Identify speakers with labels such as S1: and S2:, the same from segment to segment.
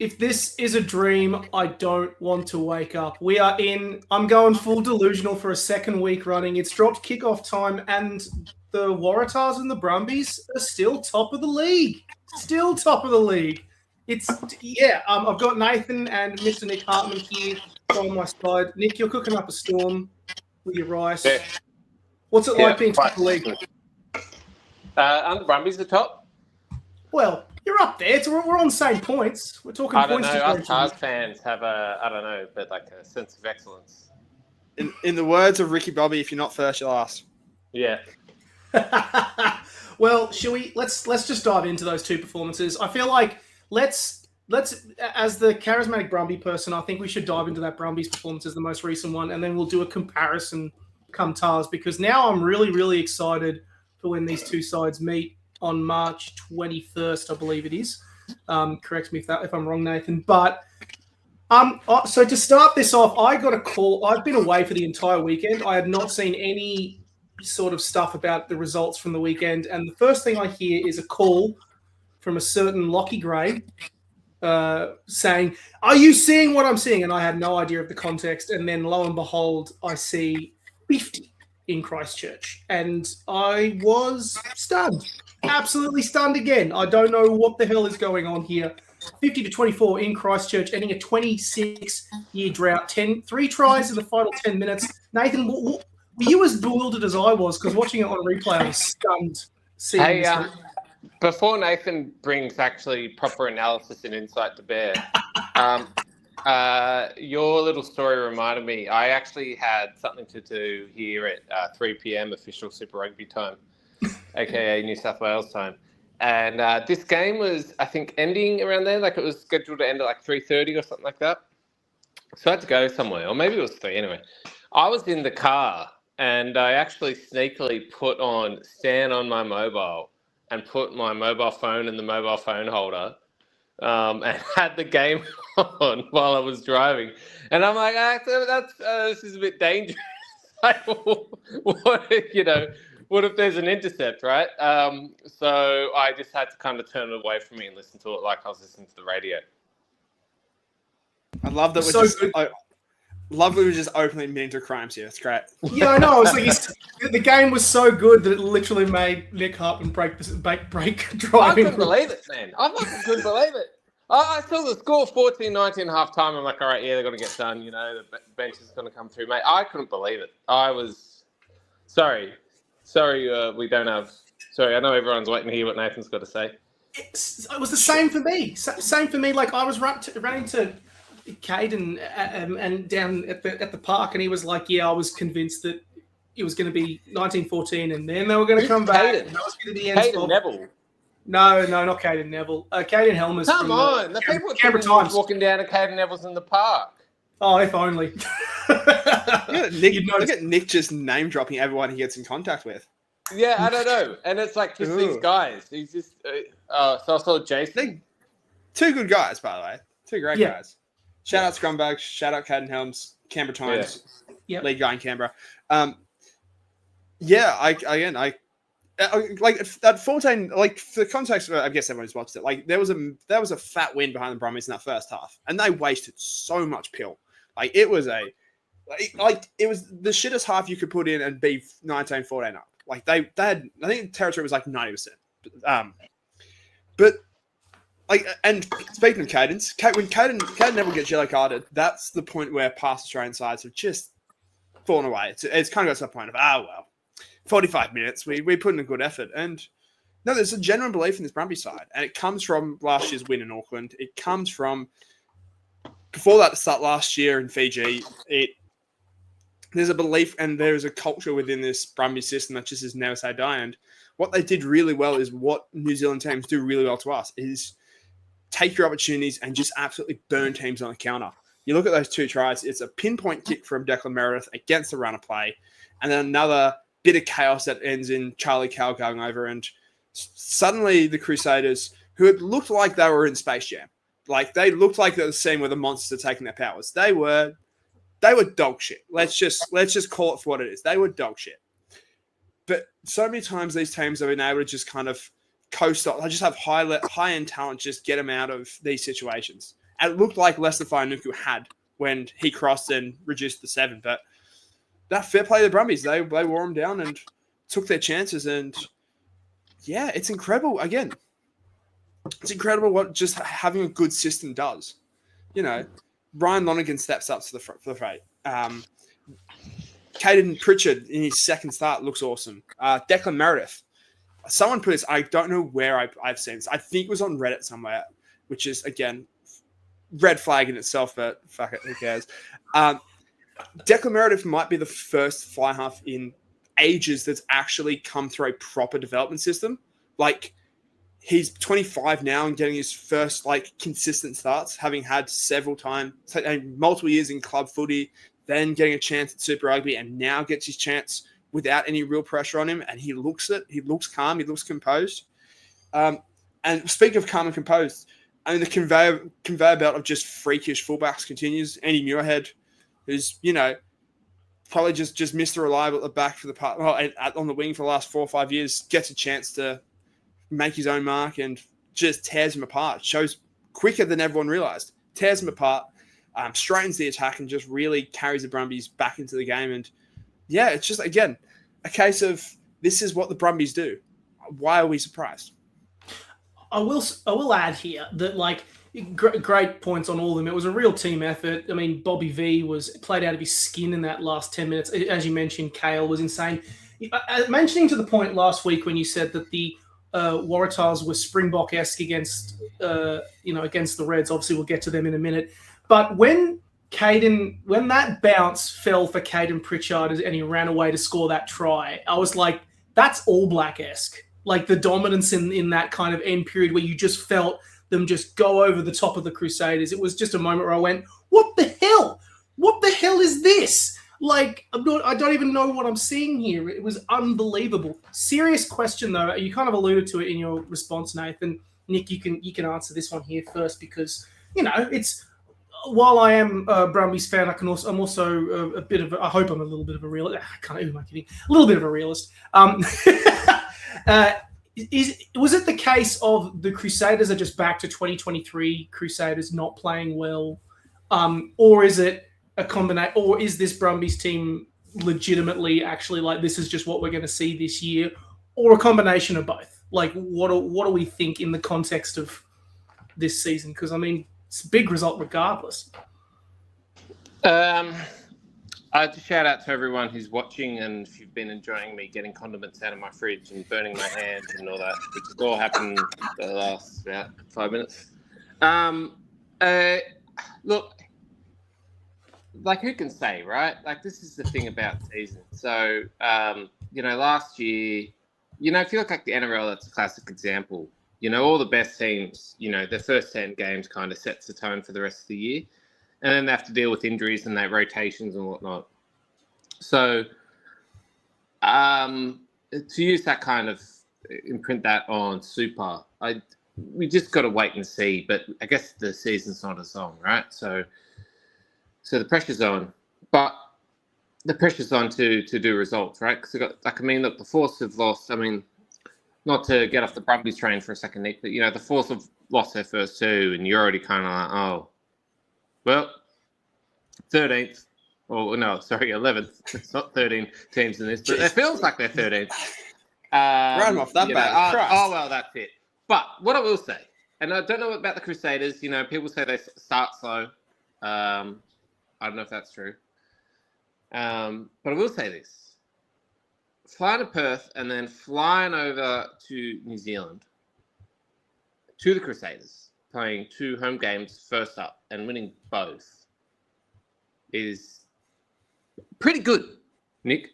S1: If this is a dream, I don't want to wake up. I'm going full delusional for a second week running. It's dropped kickoff time, and the Waratahs and the Brumbies are still top of the league. Still top of the league. I've got Nathan and Mr. Nick Hartman here on my side. Nick, you're cooking up a storm with your rice.
S2: Yeah.
S1: What's it like being top of the league?
S2: Aren't the Brumbies the top?
S1: Well, you're up there. We're on the same points. We're talking points.
S2: I don't know. Us Tars fans have a sense of excellence.
S3: In the words of Ricky Bobby, if you're not first, you're last.
S2: Yeah.
S1: Well, let's just dive into those two performances. I feel like let's as the charismatic Brumby person, I think we should dive into that Brumbies performance as the most recent one, and then we'll do a comparison come Tars, because now I'm really, really excited for when these two sides meet on March 21st, I believe it is. Correct me if I'm wrong, Nathan. But so to start this off, I got a call. I've been away for the entire weekend. I had not seen any sort of stuff about the results from the weekend. And the first thing I hear is a call from a certain Lockie Gray saying, "Are you seeing what I'm seeing?" And I had no idea of the context. And then lo and behold, I see 50 in Christchurch. And I was stunned. Absolutely stunned again. I don't know what the hell is going on here. 50-24 in Christchurch, ending a 26-year drought. 3 tries in the final 10 minutes. Nathan, were you as bewildered as I was? Because watching it on replay, I was stunned.
S2: Hey, before Nathan brings actually proper analysis and insight to bear, your little story reminded me. I actually had something to do here at 3 p.m. official Super Rugby time, aka New South Wales time. And this game was, I think, ending around there. Like, it was scheduled to end at like 3:30 or something like that. So I had to go somewhere, or maybe it was 3 anyway. I was in the car, and I actually sneakily put on Stan on my mobile and put my mobile phone in the mobile phone holder, and had the game on while I was driving. And I'm like, this is a bit dangerous. Like, what if there's an intercept, right? So I just had to kind of turn it away from me and listen to it like I was listening to the radio.
S3: I love that we're just openly admitting to crimes here. It's great.
S1: Yeah, I know. It's like the game was so good that it literally made Nick Hartman break driving.
S2: I couldn't believe it, man. I fucking couldn't believe it. I saw the score 14-19 half time. I'm like, all right, yeah, they're going to get done. The bench is going to come through, mate. I couldn't believe it. I was sorry. We don't have. Sorry, I know everyone's waiting to hear what Nathan's got to say.
S1: It was the same for me. Same for me. Like, I was running to Caden and down at the park, and he was like, "Yeah, I was convinced that it was going to be 1914, and then they were going to come back. And that was going to be
S2: Caden Neville.
S1: No, not Caden Neville. Caden Helmers.
S2: Come on, the people at
S1: Canberra Times
S2: walking down to Caden Neville's in the park.
S1: Oh, if only.
S3: Look at Nick just name dropping everyone he gets in contact with.
S2: Yeah, I don't know. And it's like just these guys. He's just so I saw Jason.
S3: Two good guys, by the way. Two great guys. Shout out Scrumbags. Shout out Caden Helms. Canberra Times.
S1: Yep.
S3: League guy in Canberra. Like that 14. Like, for the context, I guess everyone's watched it. Like, there was a fat win behind the Brumbies in that first half, and they wasted so much pill. Like, it was it was the shittest half you could put in and be 19-14 up. Like, they had, I think the territory was like 90%. But like, and speaking of cadence, when Caden Neville gets yellow carded, that's the point where past Australian sides have just fallen away. It's kind of got to the point of 45 minutes, we put in a good effort. And no, there's a genuine belief in this Brumby side, and it comes from last year's win in Auckland. It comes from before that, to start last year in Fiji. There's a belief and there is a culture within this Brumby system that just is never say die. And what they did really well is what New Zealand teams do really well to us is take your opportunities and just absolutely burn teams on the counter. You look at those 2 tries, it's a pinpoint kick from Declan Meredith against the runner play, and then another bit of chaos that ends in Charlie Cowell going over. And suddenly the Crusaders, who had looked like they were in Space Jam, like they looked like they were the scene where the monsters are taking their powers. They were dog shit. Let's just call it for what it is. They were dog shit. But so many times these teams have been able to just kind of coast off. They just have high-end talent, just get them out of these situations. it looked like Leicester Fanuku had when he crossed and reduced the 7. But that fair play to the Brumbies. They wore them down and took their chances. And yeah, it's incredible. Again, it's incredible what just having a good system does. You know, Ryan Lonergan steps up to the fray. Caden Pritchard in his second start looks awesome. Declan Meredith. Someone put this, I don't know where I've seen this. I think it was on Reddit somewhere, which is, again, red flag in itself, but fuck it, who cares? Declan Meredith might be the first fly half in ages that's actually come through a proper development system. Like, he's 25 now and getting his first, like, consistent starts, having had multiple years in club footy, then getting a chance at Super Rugby, and now gets his chance without any real pressure on him, and he looks it. He looks calm. He looks composed. And speaking of calm and composed, I mean, the conveyor belt of just freakish fullbacks continues. Andy Muirhead, who's, you know, probably just Mr. Reliable at the back for the part, on the wing for the last 4 or 5 years, gets a chance to make his own mark and just tears him apart. Shows quicker than everyone realised. Tears him apart, straightens the attack, and just really carries the Brumbies back into the game. And yeah, it's just, again, a case of this is what the Brumbies do. Why are we surprised?
S1: I will add here that, like, great points on all of them. It was a real team effort. I mean, Bobby V was played out of his skin in that last 10 minutes. As you mentioned, Kale was insane. Mentioning to the point last week when you said that the Waratahs were Springbok-esque against the Reds. Obviously, we'll get to them in a minute. But when that bounce fell for Caden Pritchard and he ran away to score that try, I was like, that's All Black-esque. Like, the dominance in that kind of end period where you just felt them just go over the top of the Crusaders. It was just a moment where I went, what the hell? What the hell is this? Like, I don't even know what I'm seeing here. It was unbelievable. Serious question, though. You kind of alluded to it in your response, Nathan. Nick, you can answer this one here first because, you know, it's... While I am a Brumbies fan, I'm also a bit of I hope I'm a little bit of a realist. Who am I kidding? A little bit of a realist. Was it the case of the Crusaders are just back to 2023 Crusaders not playing well, or is it a combination? Or is this Brumbies team legitimately actually like this is just what we're going to see this year, or a combination of both? Like, what do we think in the context of this season? Because I mean, it's a big result regardless.
S2: I'd shout out to everyone who's watching, and if you've been enjoying me getting condiments out of my fridge and burning my hands and all that, which has all happened the last about 5 minutes. Look, like, who can say, right? Like, this is the thing about season. So, last year, if you look like the NRL, that's a classic example. All the best teams, their first 10 games kind of sets the tone for the rest of the year. And then they have to deal with injuries and their rotations and whatnot. So to use that kind of imprint that on Super, we just got to wait and see. But I guess the season's not as long, right? So the pressure's on. But the pressure's on to do results, right? Because the Force have lost, not to get off the Brumbies train for a second, Nick, but, the Force have lost their first 2, and you're already kind of like, oh, well, 13th. Or, no, sorry, 11th. It's not 13 teams in this, but it feels like they're 13th.
S3: Run off that bad.
S2: Well, that's it. But what I will say, and I don't know about the Crusaders, people say they start slow. I don't know if that's true. But I will say this. Flying to Perth and then flying over to New Zealand to the Crusaders, playing 2 home games first up and winning both is pretty good, Nick.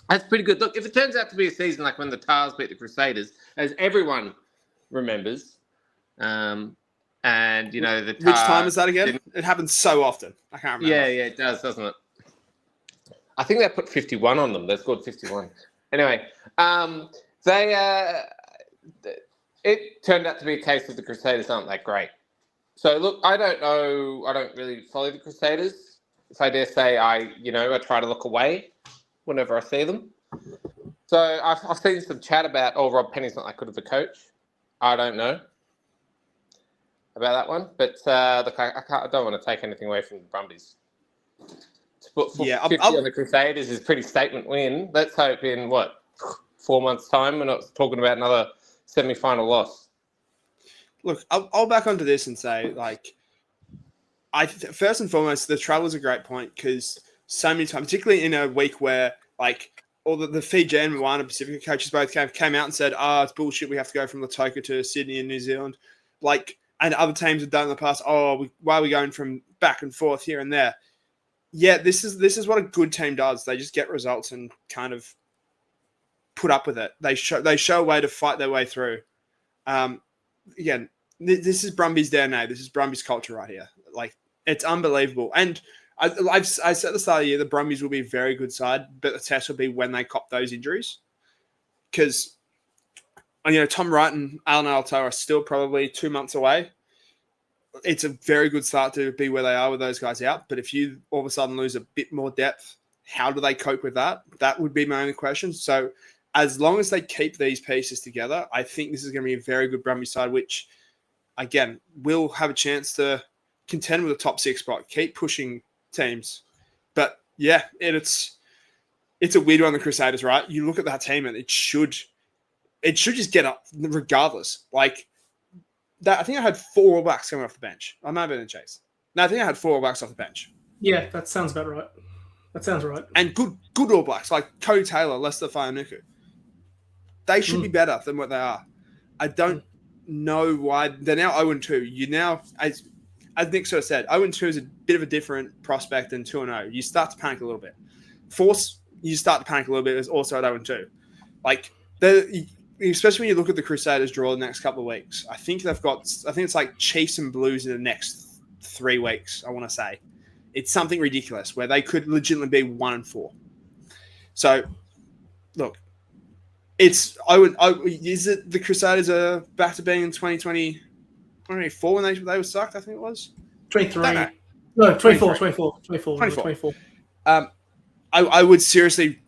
S2: That's pretty good. Look, if it turns out to be a season like when the Tars beat the Crusaders, as everyone remembers, the Tars...
S3: Which time is that again? It happens so often. I can't remember.
S2: Yeah, it does, doesn't it? I think they put 51 on them. They scored 51. Anyway, it turned out to be a case of the Crusaders aren't that great. So, look, I don't know. I don't really follow the Crusaders. If I dare say, I try to look away whenever I see them. So I've seen some chat about, Rob Penny's not that good of a coach. I don't know. about that one. But look, I don't want to take anything away from the Brumbies. To put 50 on the Crusaders is a pretty statement win. Let's hope in 4 months' time we're not talking about another semi-final loss.
S3: Look, I'll back onto this and say, like, first and foremost, the travel is a great point because so many times, particularly in a week where, like, all the Fiji and Moana Pacific coaches both came out and said, it's bullshit, we have to go from Lautoka to Sydney and New Zealand. Like, and other teams have done in the past, why are we going from back and forth here and there? Yeah, this is what a good team does. They just get results and kind of put up with it. They show a way to fight their way through. Again, this is Brumbies DNA. This is Brumbies culture right here. Like, it's unbelievable. And I said at the start of the year, the Brumbies will be a very good side, but the test will be when they cop those injuries. Because, Tom Wright and Alan Alto are still probably 2 months away. It's a very good start to be where they are with those guys out. But if you all of a sudden lose a bit more depth, how do they cope with that? That would be my only question. So as long as they keep these pieces together, I think this is going to be a very good Brumbies side, which, again, will have a chance to contend with a top 6 spot, keep pushing teams. But, yeah, it's a weird one on the Crusaders, right? You look at that team and it should just get up regardless. Like, that, I think I had 4 All Blacks coming off the bench. I might have been in Chase. No, I think I had 4 All Blacks off the bench.
S1: Yeah, that sounds about right. That sounds right.
S3: And good All Blacks, like Cody Taylor, Lester Faianuku. They should be better than what they are. I don't know why. They're now 0-2. You now, as Nick sort of said, 0-2 is a bit of a different prospect than 2-0. You start to panic a little bit. Force, you start to panic a little bit, is also at 0-2. Like, especially when you look at the Crusaders draw the next couple of weeks, I think it's like Chiefs and Blues in the next 3 weeks, I want to say. It's something ridiculous where they could legitimately be 1-4. So, look, is it the Crusaders are back to being in 2024 when they were sucked, I think it was?
S1: 23. No, 24. 24.
S3: I would seriously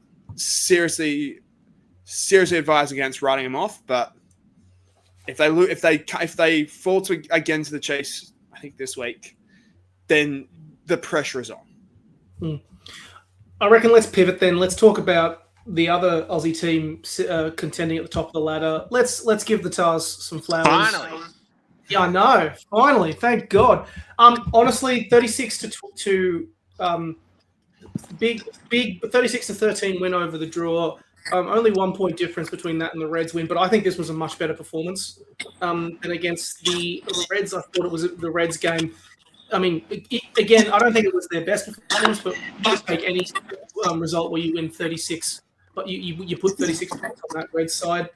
S3: advise against writing them off, but if they fall again to the Chiefs, I think this week, then the pressure is on.
S1: I reckon let's pivot then. Let's talk about the other Aussie team contending at the top of the ladder. Let's give the Tars some flowers.
S2: Finally.
S1: Yeah, I know. Finally, thank God. Honestly, 36 to big 36 to 13 win over the draw. Only 1 point difference between that and the Reds win, but I think this was a much better performance than against the Reds. I thought it was the Reds game. I mean, again, I don't think it was their best performance, but just take any result where you win 36, but you put 36 points on that Reds side.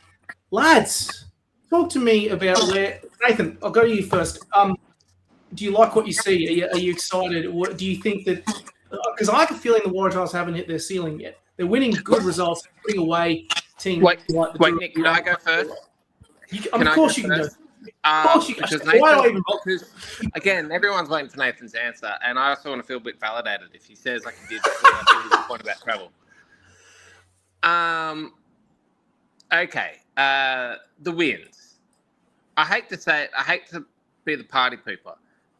S1: Lads, talk to me about where Nathan. I'll go to you first. Do you like what you see? Are you excited? Do you think that? Because I have a feeling the Waratahs haven't hit their ceiling yet. They're winning good results, putting away teams.
S2: Wait, Nick, can I go first?
S1: Of course you can go. Of course you can.
S2: Because again, everyone's waiting for Nathan's answer, and I also want to feel a bit validated if he says like he did the point about travel. Okay. The wins. I hate to say it. I hate to be the party pooper.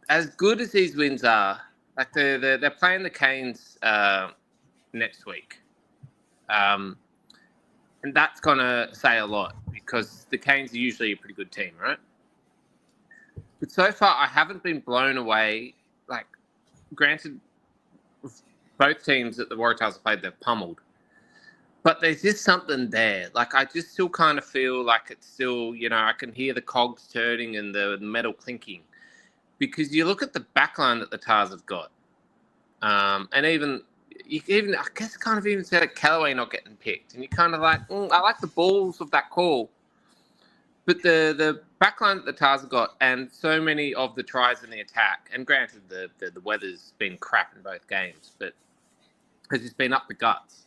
S2: As good as these wins are, like they're playing the Canes next week. And that's going to say a lot because the Canes are usually a pretty good team, right? But so far, I haven't been blown away. Like, granted, both teams that the Waratahs have played, they've pummeled. But there's just something there. Like, I just still kind of feel like it's still, I can hear the cogs turning and the metal clinking. Because you look at the backline that the Tars have got. And even I guess kind of even said it, Callaway not getting picked. And you're kind of like, I like the balls of that call. But the backline that the Tars have got and so many of the tries in the attack, and granted the weather's been crap in both games, but has just been up the guts.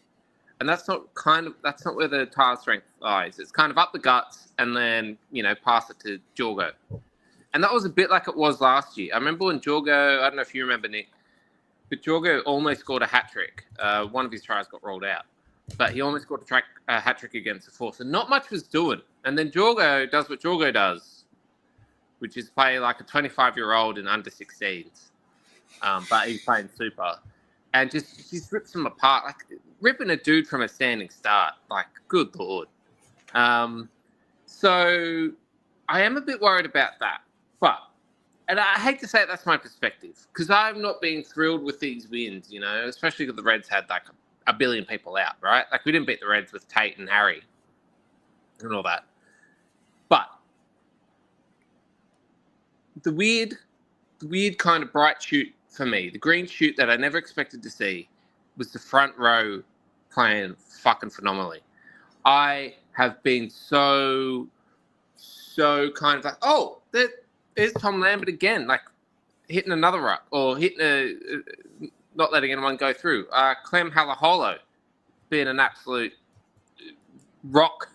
S2: And that's not where the Tars' strength lies. It's kind of up the guts and then, pass it to Jorgo. And that was a bit like it was last year. I remember when Jorgo, I don't know if you remember, Nick, but Jorgo almost scored a hat-trick. One of his tries got rolled out. But he almost scored a hat-trick against the Force. And not much was doing. And then Jorgo does what Jorgo does. which is play like a 25-year-old in under 16s, but he's playing super, and just rips them apart, like ripping a dude from a standing start. Like, good lord. So I am a bit worried about that, and I hate to say it, that's my perspective, because I've not been thrilled with these wins, especially because the Reds had like a billion people out, right? Like, we didn't beat the Reds with Tate and Harry and all that. But the weird kind of bright shoot for me, the green shoot that I never expected to see, was the front row playing fucking phenomenally. I have been so kind of like, oh, there's Tom Lambert again, like hitting another ruck or not letting anyone go through. Clem Halaholo being an absolute rock,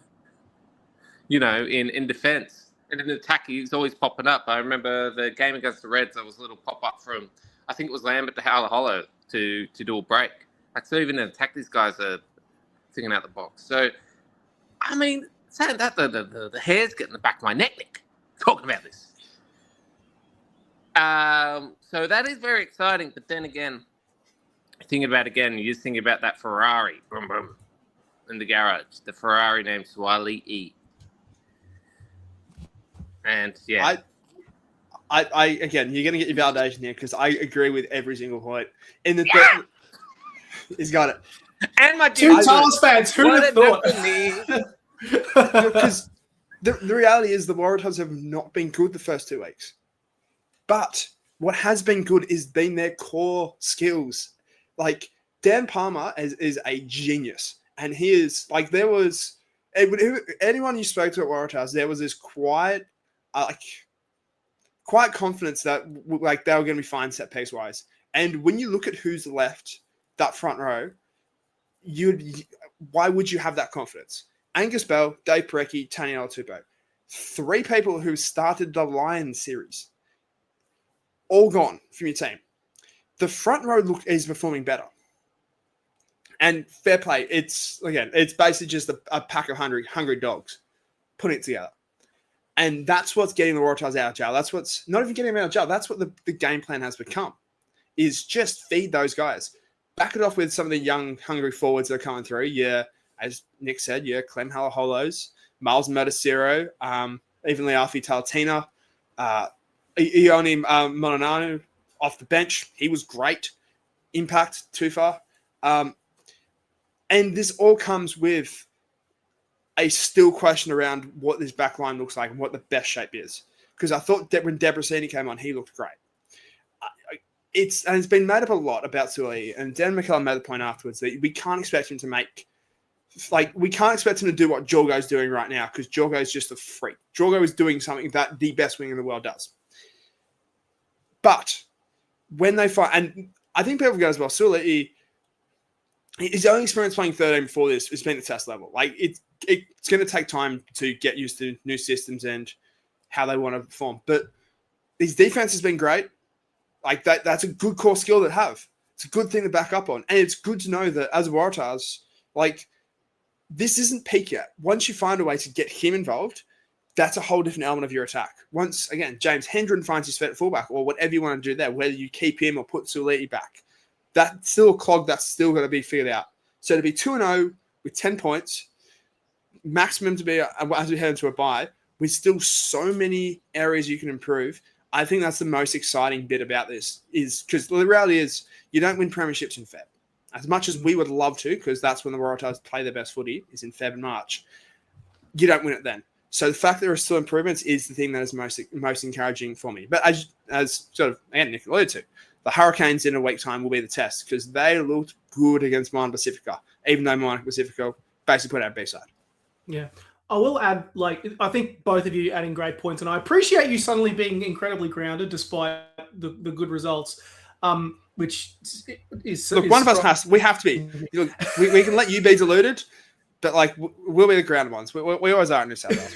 S2: in defence. And in attack, he's always popping up. I remember the game against the Reds, there was a little pop-up from, I think it was Lambert to Halaholo to do a break. Like, so even in attack, these guys are thinking out the box. So, I mean, saying that, the hair's getting the back of my neck, Nick, talking about this. So that is very exciting. But then again, you're just thinking about that Ferrari, boom, boom, in the garage. The Ferrari named Swali. And yeah.
S3: I again, you're going to get your validation here because I agree with every single point. In the he's got it.
S2: And my
S1: two Tars fans, who would have thought?
S3: Because the reality is the Waratahs have not been good the first 2 weeks. But what has been good is been their core skills. Like, Dan Palmer is a genius. And he is, like, there was, anyone you spoke to at Waratahs, there was this quiet confidence that, like, they were going to be fine set piece wise. And when you look at who's left that front row, why would you have that confidence? Angus Bell, Dave Parecki, Tani Alatupo. 3 people who started the Lions series. All gone from your team. The front row is performing better. And fair play. It's basically just a pack of hungry dogs putting it together. And that's what's getting the Waratahs out of jail. That's what's not even getting them out of jail. That's what the game plan has become, is just feed those guys. Back it off with some of the young, hungry forwards that are coming through. Yeah, as Nick said, Clem Halaholos, Miles Motacero, even Leafi Talatina, Ioni Mononanu off the bench. He was great. Impact, too far. And this all comes with a still question around what this back line looks like and what the best shape is. Because I thought that when Debrasini came on, he looked great. It's been made up a lot about Suoli, and Dan McKellen made the point afterwards that we can't expect him to we can't expect him to do what Jorgo's doing right now, because Jorgo's just a freak. Jorgo is doing something that the best wing in the world does. But when they fight, and I think people go as well, Suoli, his only experience playing 13 before this has been at test level. Like, it's going to take time to get used to new systems and how they want to perform. But his defense has been great. Like, that's a good core skill to have. It's a good thing to back up on. And it's good to know that as Waratahs, like, this isn't peak yet. Once you find a way to get him involved, that's a whole different element of your attack. Once, again, James Hendren finds his fit at fullback, or whatever you want to do there, whether you keep him or put Suliti back, that's still a clog that's still going to be figured out. So to be 2-0 with 10 points, maximum to be, as we head into a bye, with still so many areas you can improve, I think that's the most exciting bit about this, is because the reality is you don't win premierships in Feb. As much as we would love to, because that's when the Waratahs play their best footy, is in Feb and March, you don't win it then. So the fact that there are still improvements is the thing that is most encouraging for me. But as sort of, again, Nick alluded to, the Hurricanes in a week's time will be the test, because they looked good against Moana Pacifica, even though Moana Pacifica basically put out B-side.
S1: Yeah. I will add, I think both of you adding great points, and I appreciate you suddenly being incredibly grounded despite the good results, which is...
S3: Look, one of us we have to be. Look, we can let you be deluded, but, we'll be the grounded ones. We always are in New South Wales.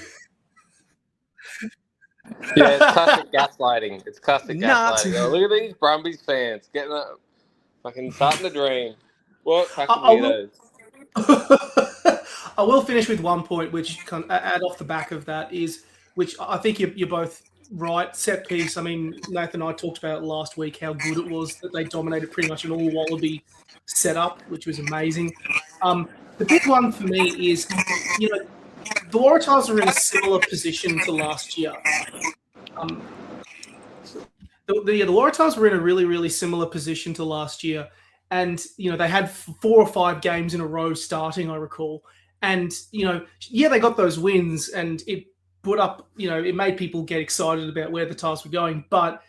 S2: Yeah, it's classic gaslighting. It's classic gaslighting. Oh, look at these Brumbies fans getting up, fucking starting to dream. What fucking weirdos.
S1: I will finish with one point, which can add off the back of that, is which I think you both right. Set piece. I mean, Nathan and I talked about last week how good it was that they dominated pretty much an all Wallaby setup, which was amazing. The big one for me is, the Waratahs are in a similar position to last year. The Waratahs were in a really, really similar position to last year. And, they had 4 or 5 games in a row starting, I recall. And, they got those wins and it put up, it made people get excited about where the Tars were going. But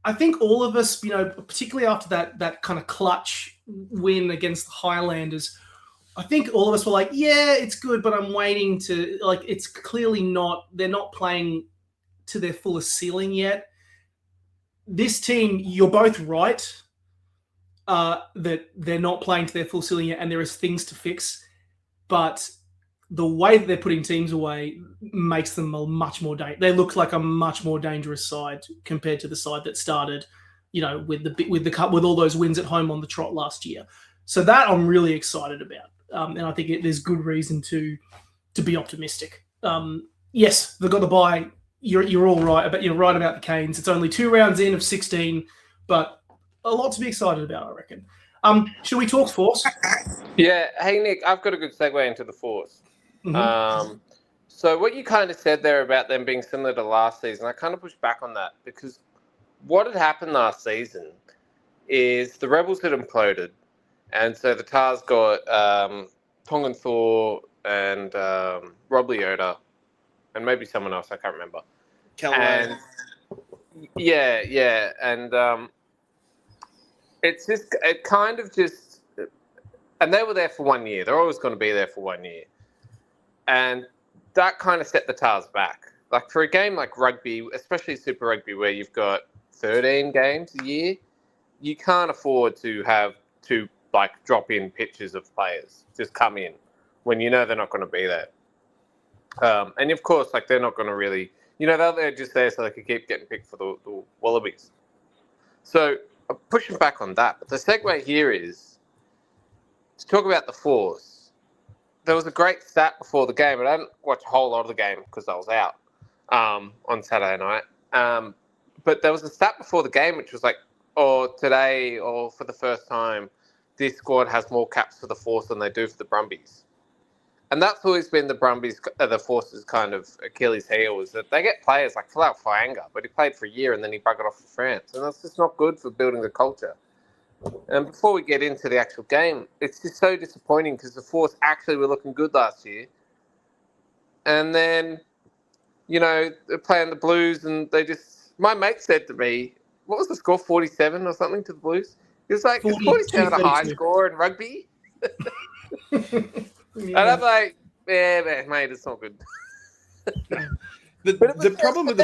S1: I think all of us, particularly after that kind of clutch win against the Highlanders, I think all of us were like, yeah, it's good, but I'm waiting to, it's clearly not, they're not playing to their fullest ceiling yet. This team, you're both right that they're not playing to their full ceiling yet and there is things to fix. But the way that they're putting teams away makes them a much more they look like a much more dangerous side compared to the side that started, with all those wins at home on the trot last year. So that I'm really excited about, and I think there's good reason to be optimistic. Yes, they've got the bye. You're all right, but you're right about the Canes. It's only 2 rounds in of 16, but a lot to be excited about, I reckon. Should we talk Force?
S2: Yeah. Hey, Nick, I've got a good segue into the Force. Mm-hmm. So what you kind of said there about them being similar to last season, I kind of pushed back on that because what had happened last season is the Rebels had imploded. And so the Tars got Tongan Thor and Rob Leota and maybe someone else, I can't remember.
S3: Kellaway.
S2: Yeah. And it's just, it kind of just, and they were there for 1 year. They're always going to be there for 1 year. And that kind of set the Tars back. Like for a game like rugby, especially Super Rugby, where you've got 13 games a year, you can't afford to have to drop in pitches of players just come in when they're not going to be there. And of course, they're not going to really, they're just there so they can keep getting picked for the Wallabies. So I'm pushing back on that. But the segue here is to talk about the Force. There was a great stat before the game, and I didn't watch a whole lot of the game because I was out on Saturday night. But there was a stat before the game which was today or for the first time, this squad has more caps for the Force than they do for the Brumbies. And that's always been the Force's kind of Achilles heel, is that they get players like Falau Fainga, but he played for a year and then he buggered off to France. And that's just not good for building the culture. And before we get into the actual game, it's just so disappointing because the Force actually were looking good last year. And then, they're playing the Blues and my mate said to me, what was the score, 47 or something to the Blues? He was like, is 47 a high score in rugby? And I'm like, yeah, mate, it's not good.
S3: The problem with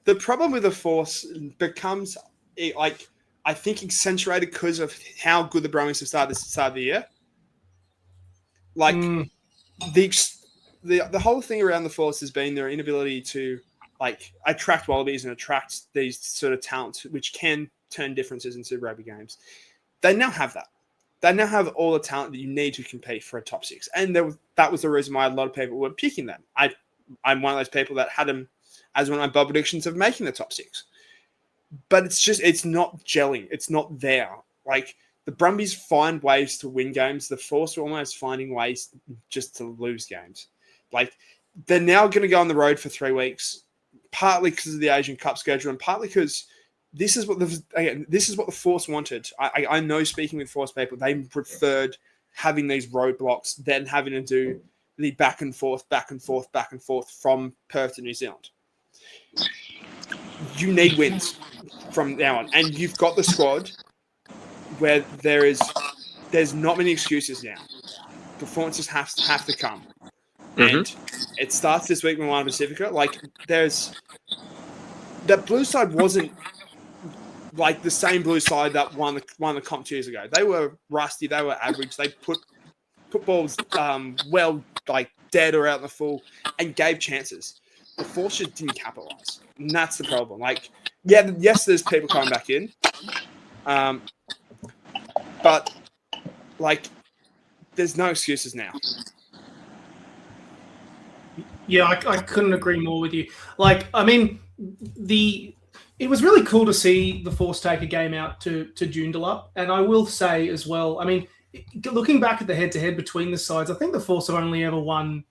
S3: the problem with the Force becomes I think accentuated because of how good the Brumbies have started at the start of the year. The whole thing around the Force has been their inability to attract Wallabies and attract these sort of talents which can turn differences into rugby games. They now have that. They now have all the talent that you need to compete for a top 6. And that was the reason why a lot of people were picking them. I'm one of those people that had them as one of my bold predictions of making the top 6. But it's not gelling. It's not there. The Brumbies find ways to win games. The Force are almost finding ways just to lose games. They're now going to go on the road for 3 weeks, partly because of the Asian Cup schedule and partly because this is what the Force wanted. I know, speaking with Force people, they preferred having these roadblocks than having to do the back and forth from Perth to New Zealand. You need wins from now on, and you've got the squad where there's not many excuses now. Performances have to come, and it starts this week with Moana Pacifica. That blue side wasn't the same blue side that won the comp 2 years ago. They were rusty. They were average. They put balls dead or out in the full and gave chances. The Force just didn't capitalize, and that's the problem. Yes, there's people coming back in, but there's no excuses now.
S1: Yeah, I couldn't agree more with you. Like, I mean, it was really cool to see the Force take a game out to Joondalup. And I will say as well, I mean, looking back at the head-to-head between the sides, I think the Force have only ever won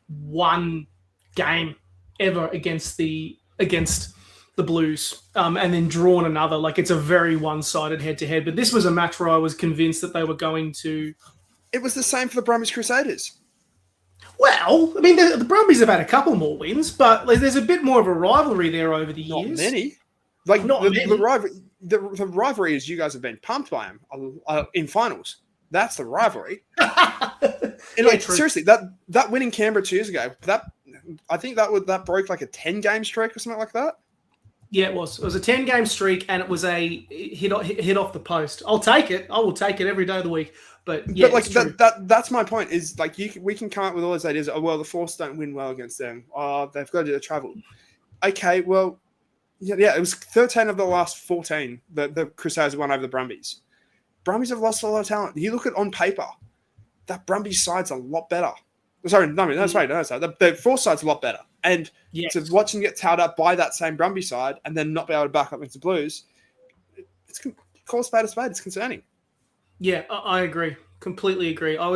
S1: one game ever against the Blues, and then drawn another. Like, it's a very one-sided head-to-head. But this was a match where I was convinced that they were going to...
S3: It was the same for the Brumbies Crusaders.
S1: Well, I mean, the Brumbies have had a couple more wins, but there's a bit more of a rivalry there over the years.
S3: Not many. Like,
S1: Not many.
S3: The rivalry is you guys have been pumped by them in finals. That's the rivalry. And like, seriously, that win in Canberra 2 years ago, I think that broke like a 10-game streak or something like that.
S1: Yeah, it was. It was a 10-game streak, and it was a hit off the post. I'll take it. I will take it every day of the week. But yeah,
S3: like that's my point. Is like we can come up with all those ideas. Oh well, the Force don't win well against them. Oh, they've got to do the travel. Okay, well, yeah. It was 13 of the last 14 the Crusaders won over the Brumbies. Brumbies have lost a lot of talent. You look at on paper, that Brumbies side's a lot better. Sorry, no, the Force side's a lot better. And to watch them get towed up by that same Brumbies side and then not be able to back up against the Blues, it's call a spade a spade. It's concerning.
S1: Yeah, I agree. Completely agree. I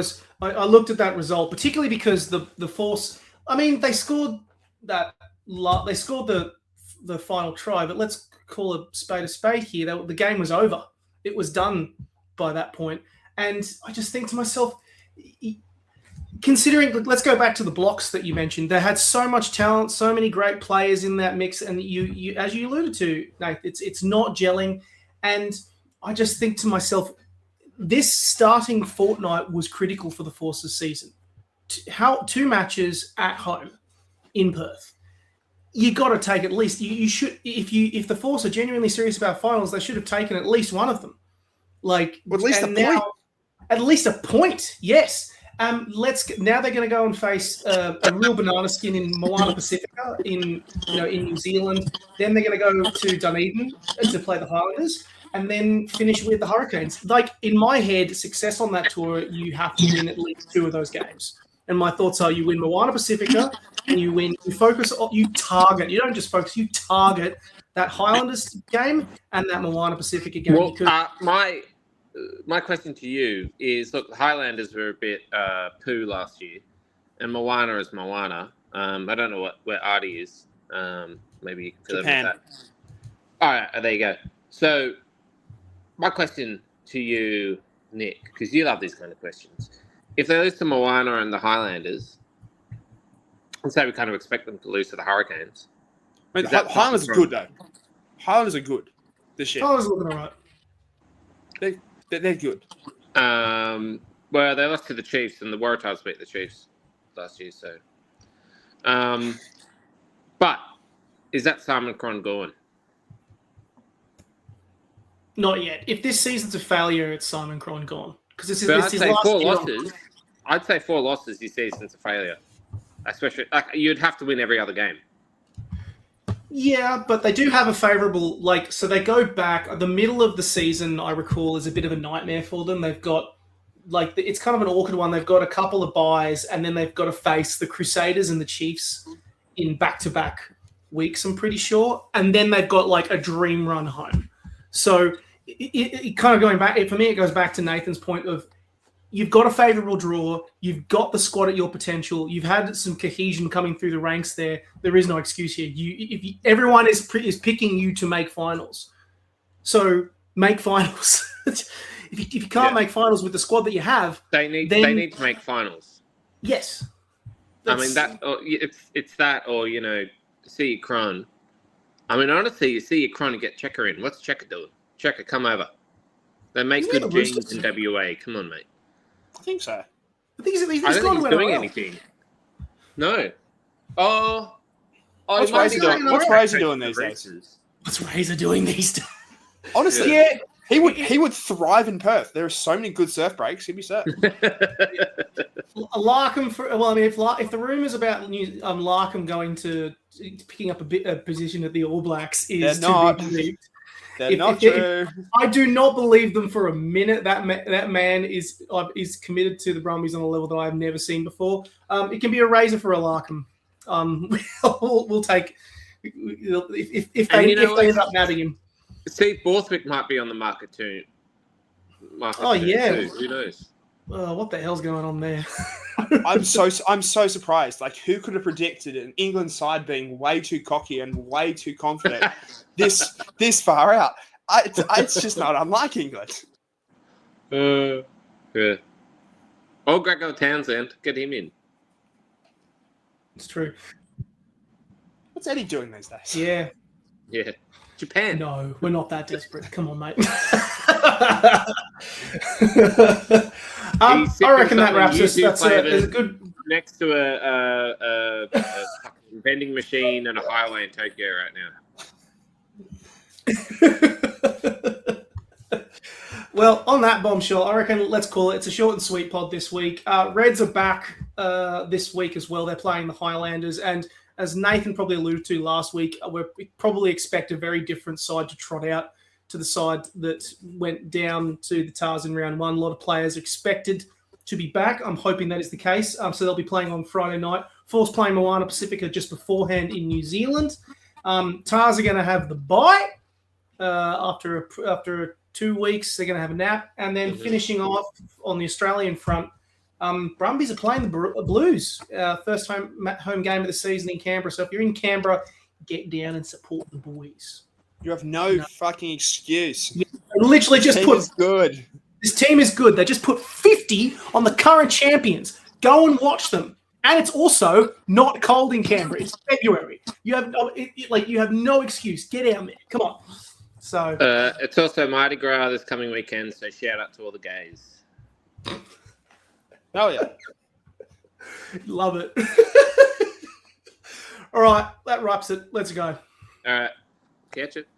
S1: looked at that result, particularly because the Force. I mean, they scored that. They scored the final try, but let's call a spade here. The game was over. It was done by that point, and I just think to myself, considering, let's go back to the blocks that you mentioned. They had so much talent, so many great players in that mix, and you as you alluded to, Nate, it's not gelling, and I just think to myself, this starting fortnight was critical for the Force's season. 2 matches at home in Perth. You got to take at least. You should, if the Force are genuinely serious about finals, they should have taken at least one of them. Like,
S3: well, at least a point.
S1: At least a point, yes. Now they're going to go and face a real banana skin in Moana Pacifica in New Zealand. Then they're going to go to Dunedin to play the Highlanders, and then finish with the Hurricanes. Like, in my head, success on that tour, you have to win at least 2 of those games. And my thoughts are, you win Moana Pacifica, and you target. You don't just focus, you target that Highlanders game and that Moana Pacifica game.
S2: Well, my question to you is, look, the Highlanders were a bit poo last year, and Moana is Moana. I don't know where Artie is. Maybe you can fill in with that. All right, there you go. So, my question to you, Nick, because you love these kind of questions. If they lose to Moana and the Highlanders, and say we kind of expect them to lose to the Hurricanes.
S3: I mean, Highlanders are good, though. Highlanders are good this year.
S1: Highlanders are looking all right.
S3: They're good.
S2: Well, they lost to the Chiefs, and the Waratahs beat the Chiefs last year. So, but is that Simon Cron gone?
S1: Not yet. If this season's a failure, it's Simon Cron gone. Because this is
S2: I'd
S1: his
S2: say
S1: last
S2: 4
S1: year.
S2: losses. I'd say 4 losses this season's a failure. Especially, you'd have to win every other game.
S1: Yeah, but they do have a favourable, so they go back. The middle of the season, I recall, is a bit of a nightmare for them. They've got, it's kind of an awkward one. They've got a couple of buys, and then they've got to face the Crusaders and the Chiefs in back-to-back weeks, I'm pretty sure. And then they've got, a dream run home. So it kind of going back, for me, it goes back to Nathan's point of, you've got a favourable draw. You've got the squad at your potential. You've had some cohesion coming through the ranks there. There is no excuse here. Everyone is picking you to make finals. So make finals. if you can't make finals with the squad that you have,
S2: they need to make finals.
S1: Yes.
S2: I mean it's that, or see your Cron. I mean, honestly, you see your Cron and get Checker in. What's Checker doing? Checker, come over. They make good genes in WA. Come on, mate.
S3: I think so.
S2: I don't think he's doing anything. No.
S3: What's Razor doing? What's Razor doing these days?
S1: What's Razor doing these days?
S3: Honestly, yeah. He would thrive in Perth. There are so many good surf breaks. He'd be set.
S1: Larkham if the rumours about Larkham going to picking up a position at the All Blacks is to be believed.
S3: They're not true.
S1: I do not believe them for a minute. That man is committed to the Brumbies on a level that I have never seen before. It can be a razor for a Larkham. we'll take if
S2: And
S1: they
S2: you know what?
S1: end up nabbing him.
S2: Steve Borthwick might be on the market too.
S1: Yeah.
S2: Too. Who knows?
S1: What the hell's going on there?
S3: I'm so surprised. Like, who could have predicted an England side being way too cocky and way too confident this far out? It's just not unlike England.
S2: Yeah. Oh, Gregor Townsend, get him in.
S1: It's true.
S3: What's Eddie doing these days?
S2: Yeah. Japan.
S1: No, we're not that desperate. Come on, mate. I reckon that wraps us. That's a good.
S2: Next to a fucking vending machine and a highway in Tokyo right now.
S1: Well, on that bombshell, I reckon let's call it. It's a short and sweet pod this week. Reds are back this week as well. They're playing the Highlanders, and as Nathan probably alluded to last week, we probably expect a very different side to trot out to the side that went down to the Tars in round one. A lot of players are expected to be back. I'm hoping that is the case. So they'll be playing on Friday night. Force playing Moana Pacifica just beforehand in New Zealand. Tars are going to have the bye after 2 weeks. They're going to have a nap, and then finishing off on the Australian front. Brumbies are playing the Blues. First home game of the season in Canberra. So if you're in Canberra, get down and support the boys.
S3: You have no fucking excuse.
S1: Yeah, literally just
S3: good.
S1: This team is good. They just put 50 on the current champions. Go and watch them. And it's also not cold in Canberra. It's February. You have no excuse. Get out there. Come on. So
S2: it's also Mardi Gras this coming weekend. So shout out to all the gays.
S3: Oh yeah,
S1: love it. All right, that wraps it. Let's go.
S2: All right, catch it.